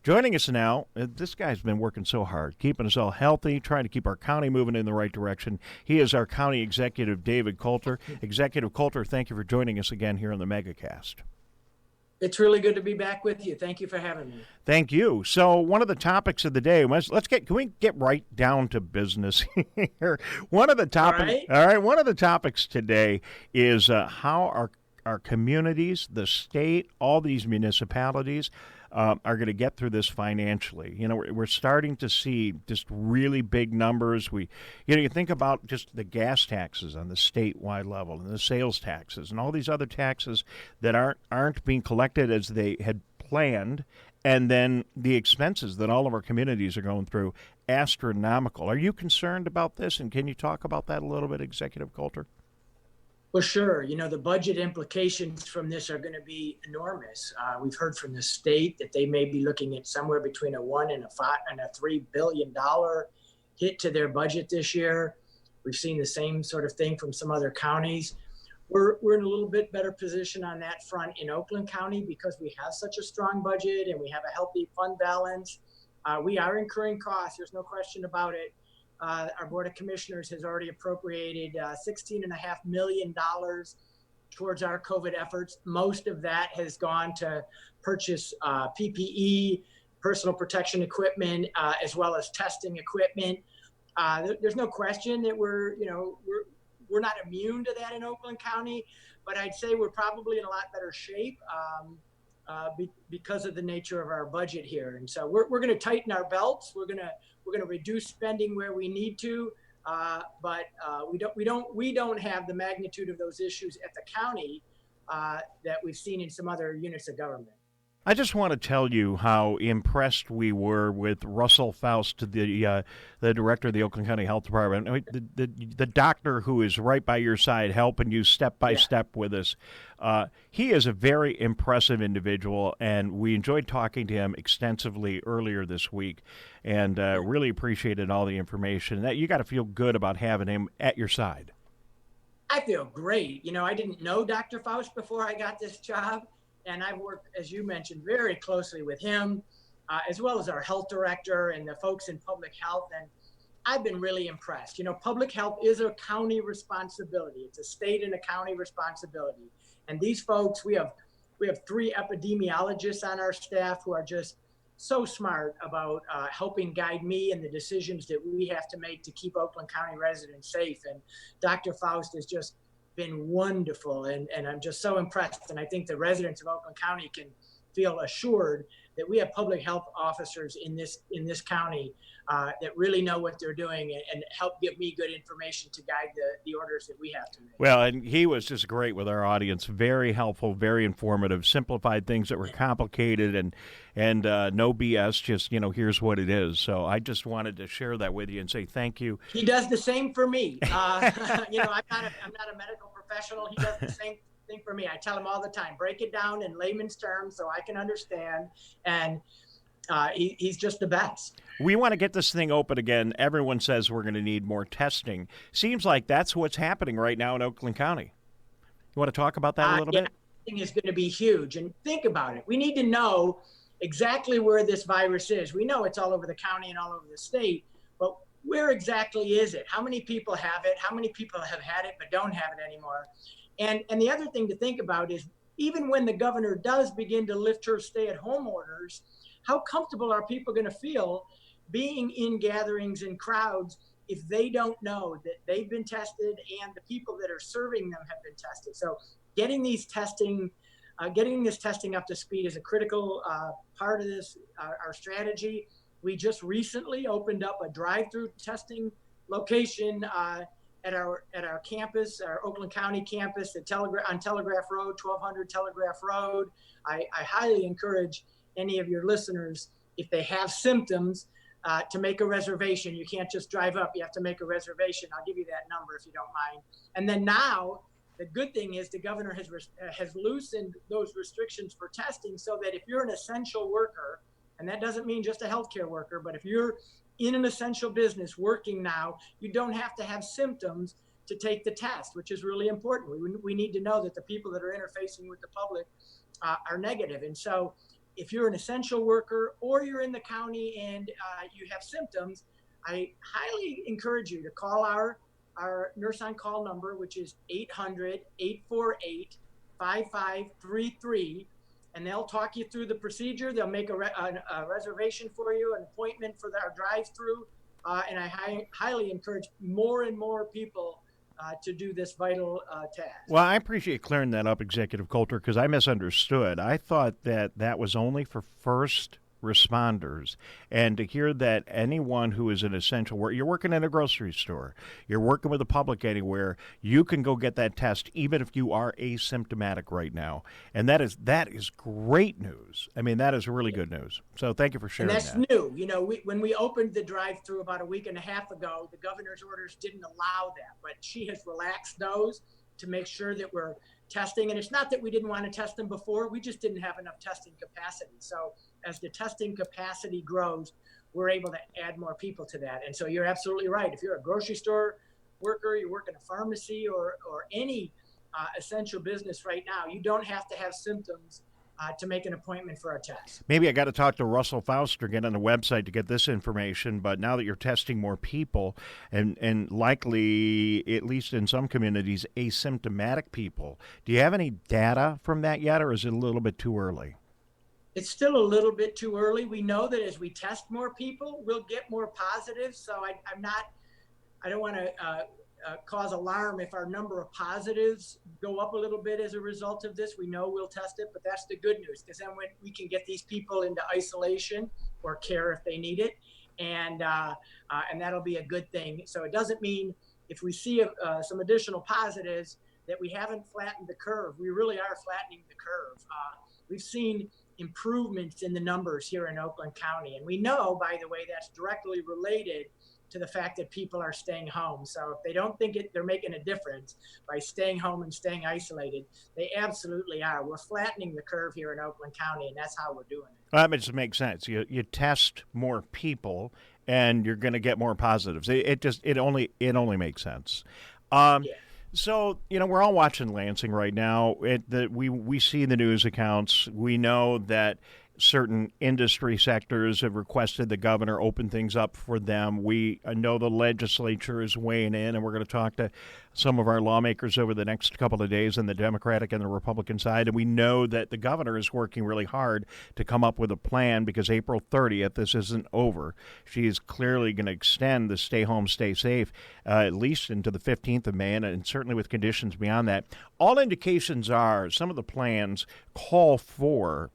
Joining us now, this guy's been working so hard, keeping us all healthy, trying to keep our county moving in the right direction. He is our county executive, David Coulter. Executive Coulter, thank you for joining us again here on the Megacast. It's really good to be back with you. Thank you for having me. Thank you. So one of the topics of the day can we get right down to business here? One of the topics, all right. One of the topics today is how our communities, the state, all these municipalities are going to get through this financially. You know, we're starting to see just really big numbers. You think about just the gas taxes on the statewide level and the sales taxes and all these other taxes that aren't being collected as they had planned, and then the expenses that all of our communities are going through, astronomical. Are you concerned about this, and can you talk about that a little bit, Executive Coulter? Well, sure. You know, the budget implications from this are going to be enormous. We've heard from the state that they may be looking at somewhere between a $1 and a $3 billion hit to their budget this year. We've seen the same sort of thing from some other counties. We're in a little bit better position on that front in Oakland County because we have such a strong budget and we have a healthy fund balance. We are incurring costs. There's no question about it. Our Board of Commissioners has already appropriated $16.5 million towards our COVID efforts. Most of that has gone to purchase PPE, personal protection equipment, as well as testing equipment. There's no question that we're not immune to that in Oakland County, but I'd say we're probably in a lot better shape because of the nature of our budget here. And so we're going to tighten our belts. We're going to reduce spending where we need to, but we don't have the magnitude of those issues at the county that we've seen in some other units of government. I just want to tell you how impressed we were with Russell Faust, the director of the Oakland County Health Department, the doctor who is right by your side helping you step by step with us. He is a very impressive individual, and we enjoyed talking to him extensively earlier this week, and really appreciated all the information. That you got to feel good about having him at your side. I feel great. You know, I didn't know Dr. Faust before I got this job. And I've worked, as you mentioned, very closely with him, as well as our health director and the folks in public health. And I've been really impressed. You know, public health is a county responsibility. It's a state and a county responsibility. And these folks, we have 3 epidemiologists on our staff who are just so smart about helping guide me in the decisions that we have to make to keep Oakland County residents safe. And Dr. Faust has just been wonderful, and I'm just so impressed. And I think the residents of Oakland County can feel assured that we have public health officers in this county that really know what they're doing and help give me good information to guide the orders that we have to make. Well, and he was just great with our audience. Very helpful, very informative, simplified things that were complicated, and no BS, just, here's what it is. So I just wanted to share that with you and say thank you. He does the same for me. I'm not a medical professional. He does the same thing for me. I tell him all the time, break it down in layman's terms so I can understand. And he's just the best. We want to get this thing open again. Everyone says we're going to need more testing. Seems like that's what's happening right now in Oakland County. You want to talk about that a little bit? Testing is going to be huge. And think about it. We need to know exactly where this virus is. We know it's all over the county and all over the state, but where exactly is it? How many people have it? How many people have had it but don't have it anymore? And the other thing to think about is even when the governor does begin to lift her stay-at-home orders, how comfortable are people going to feel being in gatherings and crowds if they don't know that they've been tested and the people that are serving them have been tested? So getting this testing up to speed is a critical part of this, our strategy. We just recently opened up a drive-through testing location at our campus, our Oakland County campus on Telegraph Road, 1200 Telegraph Road. I highly encourage any of your listeners, if they have symptoms, to make a reservation. You can't just drive up. You have to make a reservation. I'll give you that number if you don't mind. And then now, the good thing is the governor has loosened those restrictions for testing so that if you're an essential worker, and that doesn't mean just a healthcare worker, but if you're in an essential business working now, you don't have to have symptoms to take the test, which is really important. We need to know that the people that are interfacing with the public are negative. And so if you're an essential worker or you're in the county and you have symptoms, I highly encourage you to call our nurse on call number, which is 800-848-5533. And they'll talk you through the procedure. They'll make a reservation for you, an appointment for our drive-through. And I highly encourage more and more people to do this vital task. Well, I appreciate clearing that up, Executive Coulter, because I misunderstood. I thought that was only for first responders, and to hear that anyone who is an essential worker, you're working in a grocery store, you're working with the public anywhere, you can go get that test even if you are asymptomatic right now, and that is great news. I mean, that is really good news. So thank you for sharing that. And that's new. You know, when we opened the drive-through about a week and a half ago, the governor's orders didn't allow that, but she has relaxed those to make sure that we're testing. And it's not that we didn't want to test them before, we just didn't have enough testing capacity. So as the testing capacity grows, we're able to add more people to that. And so you're absolutely right. If you're a grocery store worker, you work in a pharmacy or any essential business right now, you don't have to have symptoms to make an appointment for a test. Maybe I got to talk to Russell Fauster, get on the website to get this information, but now that you're testing more people and likely, at least in some communities, asymptomatic people, do you have any data from that yet, or is it a little bit too early? It's still a little bit too early. We know that as we test more people, we'll get more positives. So I don't want to cause alarm if our number of positives go up a little bit as a result of this. We know we'll test it, but that's the good news, because then when we can get these people into isolation or care if they need it, and that'll be a good thing. So it doesn't mean if we see some additional positives that we haven't flattened the curve. We really are flattening the curve. We've seen improvements in the numbers here in Oakland County. And we know, by the way, that's directly related to the fact that people are staying home. So if they don't think they're making a difference by staying home and staying isolated, they absolutely are. We're flattening the curve here in Oakland County, and that's how we're doing it. Well, that just makes sense. You test more people, and you're going to get more positives. It only makes sense. Yeah. So, we're all watching Lansing right now. We see the news accounts. We know that certain industry sectors have requested the governor open things up for them. We know the legislature is weighing in, and we're going to talk to some of our lawmakers over the next couple of days on the Democratic and the Republican side. And we know that the governor is working really hard to come up with a plan, because April 30th, this isn't over. She is clearly going to extend the stay home, stay safe, at least into the 15th of May, and certainly with conditions beyond that. All indications are some of the plans call for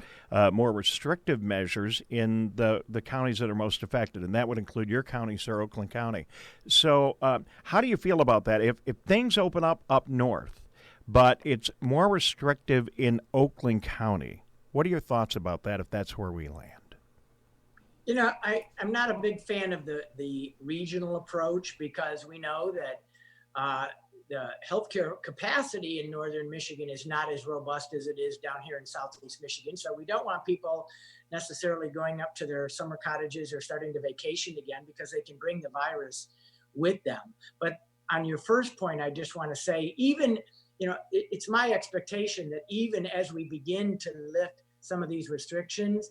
more restrictive measures in the counties that are most affected, and that would include your county, sir, Oakland County. So how do you feel about that? If things open up north, but it's more restrictive in Oakland County, what are your thoughts about that if that's where we land? I'm not a big fan of the regional approach, because we know that the healthcare capacity in northern Michigan is not as robust as it is down here in southeast Michigan. So we don't want people necessarily going up to their summer cottages or starting to vacation again, because they can bring the virus with them. But on your first point, I just want to say, even, it's my expectation that even as we begin to lift some of these restrictions,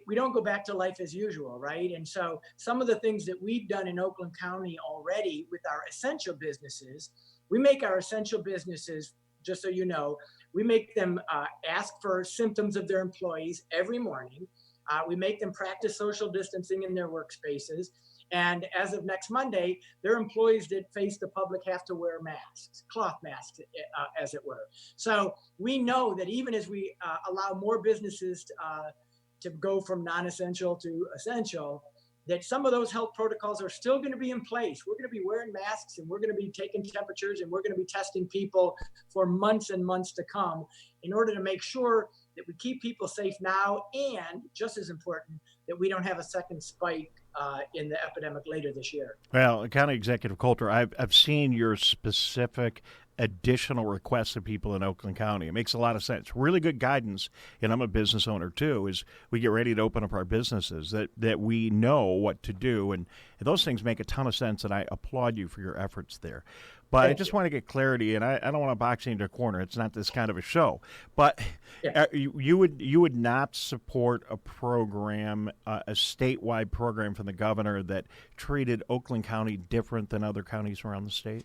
we don't go back to life as usual, right? And so some of the things that we've done in Oakland County already with our essential businesses, we make our essential businesses, just so you know, we make them ask for symptoms of their employees every morning. We make them practice social distancing in their workspaces. And as of next Monday, their employees that face the public have to wear masks, cloth masks, as it were. So we know that even as we allow more businesses to go from non-essential to essential, that some of those health protocols are still going to be in place. We're going to be wearing masks, and we're going to be taking temperatures, and we're going to be testing people for months and months to come in order to make sure that we keep people safe now, and just as important, that we don't have a second spike in the epidemic later this year. Well, County Executive Coulter, I've seen your specific additional requests of people in Oakland County. It makes a lot of sense. Really good guidance, and I'm a business owner too, is we get ready to open up our businesses, that we know what to do, and those things make a ton of sense, and I applaud you for your efforts there. But I just want to get clarity, and I don't want to box you into a corner. It's not this kind of a show. But you would not support a program, a statewide program from the governor that treated Oakland County different than other counties around the state?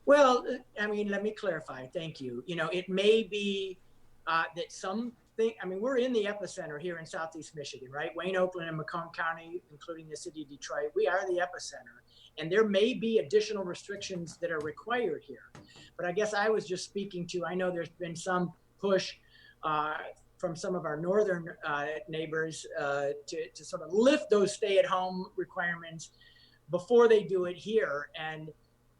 Well, I mean, let me clarify. Thank you. It may be that we're in the epicenter here in Southeast Michigan, right? Wayne, Oakland, and Macomb County, including the city of Detroit, we are the epicenter. And there may be additional restrictions that are required here. But I guess I was just speaking to, I know there's been some push from some of our northern neighbors to sort of lift those stay-at-home requirements before they do it here. And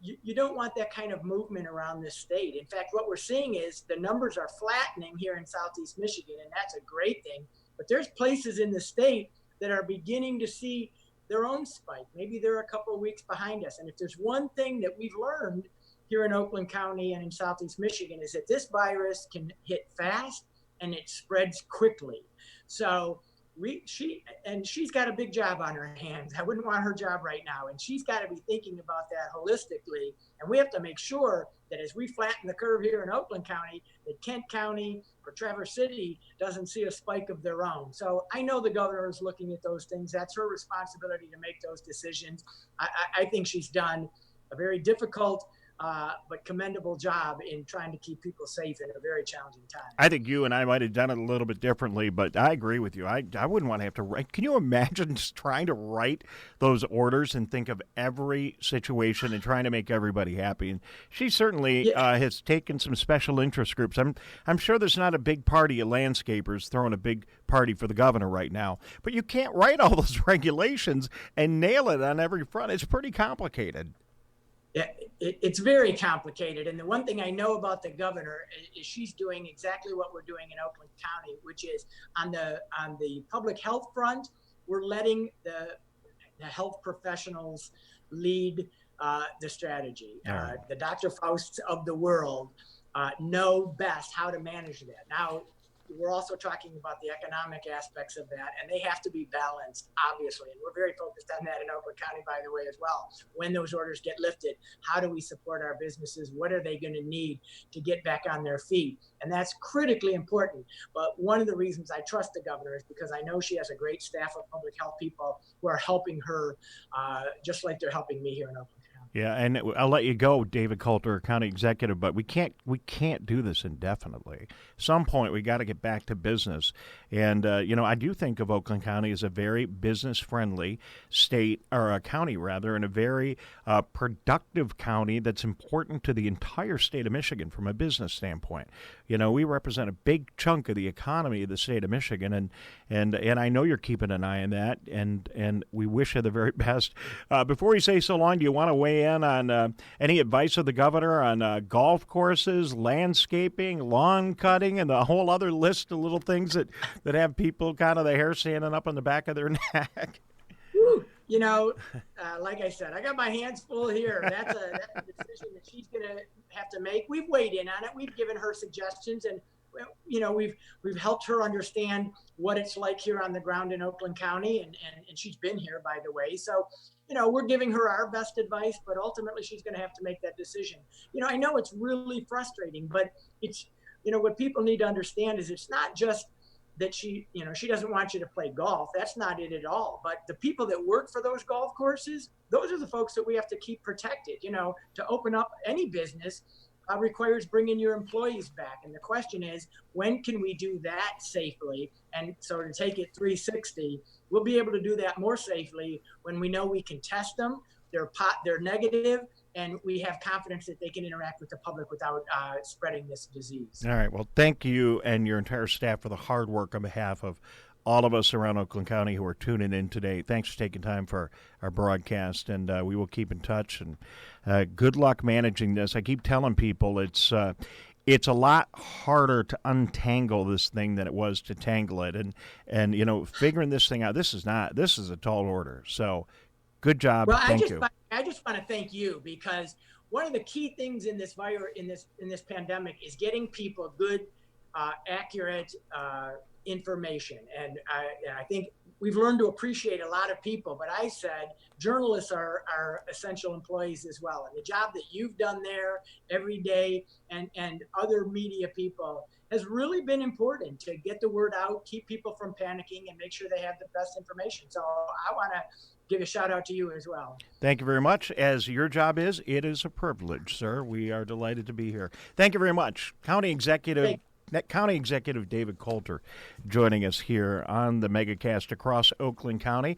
you don't want that kind of movement around this state. In fact, what we're seeing is the numbers are flattening here in Southeast Michigan, and that's a great thing. But there's places in the state that are beginning to see their own spike. Maybe they're a couple of weeks behind us. And if there's one thing that we've learned here in Oakland County and in Southeast Michigan is that this virus can hit fast and it spreads quickly. So she's got a big job on her hands. I wouldn't want her job right now. And she's got to be thinking about that holistically. And we have to make sure that as we flatten the curve here in Oakland County, that Kent County or Traverse City doesn't see a spike of their own. So I know the governor is looking at those things. That's her responsibility to make those decisions. I think she's done a very difficult but commendable job in trying to keep people safe in a very challenging time. I think you and I might have done it a little bit differently, but I agree with you. I wouldn't want to have to write. Can you imagine just trying to write those orders and think of every situation and trying to make everybody happy? And she certainly has taken some special interest groups. I'm sure there's not a big party of landscapers throwing a big party for the governor right now, but you can't write all those regulations and nail it on every front. It's pretty complicated. Yeah, it's very complicated. And the one thing I know about the governor is she's doing exactly what we're doing in Oakland County, which is on the public health front, we're letting the health professionals lead the strategy. The Dr. Fausts of the world know best how to manage that. Now, we're also talking about the economic aspects of that, and they have to be balanced, obviously. And we're very focused on that in Oakland County, by the way, as well. When those orders get lifted, how do we support our businesses? What are they going to need to get back on their feet? And that's critically important. But one of the reasons I trust the governor is because I know she has a great staff of public health people who are helping her, just like they're helping me here in Oakland. Yeah, and I'll let you go, David Coulter, County Executive, but we can't do this indefinitely. At some point, we got to get back to business. And, I do think of Oakland County as a very business-friendly state, or a county, rather, and a very productive county that's important to the entire state of Michigan from a business standpoint. We represent a big chunk of the economy of the state of Michigan, and I know you're keeping an eye on that, and we wish you the very best. Before you say so long, do you want to weigh in on any advice of the governor on golf courses, landscaping, lawn cutting, and the whole other list of little things that have people kind of the hair standing up on the back of their neck? Woo. Like I said, I got my hands full here. That's a decision that she's going to have to make. We've weighed in on it. We've given her suggestions, and we've helped her understand what it's like here on the ground in Oakland County, and she's been here, by the way. So, we're giving her our best advice, but ultimately she's going to have to make that decision. I know it's really frustrating, but it's, what people need to understand is it's not just that she doesn't want you to play golf. That's not it at all. But the people that work for those golf courses, those are the folks that we have to keep protected. To open up any business requires bringing your employees back. And the question is, when can we do that safely? And so to take it 360, we'll be able to do that more safely when we know we can test them, they're negative, and we have confidence that they can interact with the public without spreading this disease. All right. Well, thank you and your entire staff for the hard work on behalf of all of us around Oakland County who are tuning in today. Thanks for taking time for our broadcast, and we will keep in touch. And good luck managing this. I keep telling people it's a lot harder to untangle this thing than it was to tangle it, and figuring this thing out. This is a tall order. So, good job. Well, Thank you. I just want to thank you, because one of the key things in this pandemic is getting people good, accurate information. And I think we've learned to appreciate a lot of people, but I said journalists are essential employees as well. And the job that you've done there every day and other media people has really been important to get the word out, keep people from panicking, and make sure they have the best information. So I want to give a shout out to you as well. Thank you very much. As your job is, it is a privilege, sir. We are delighted to be here. Thank you very much. County Executive David Coulter joining us here on the Megacast across Oakland County.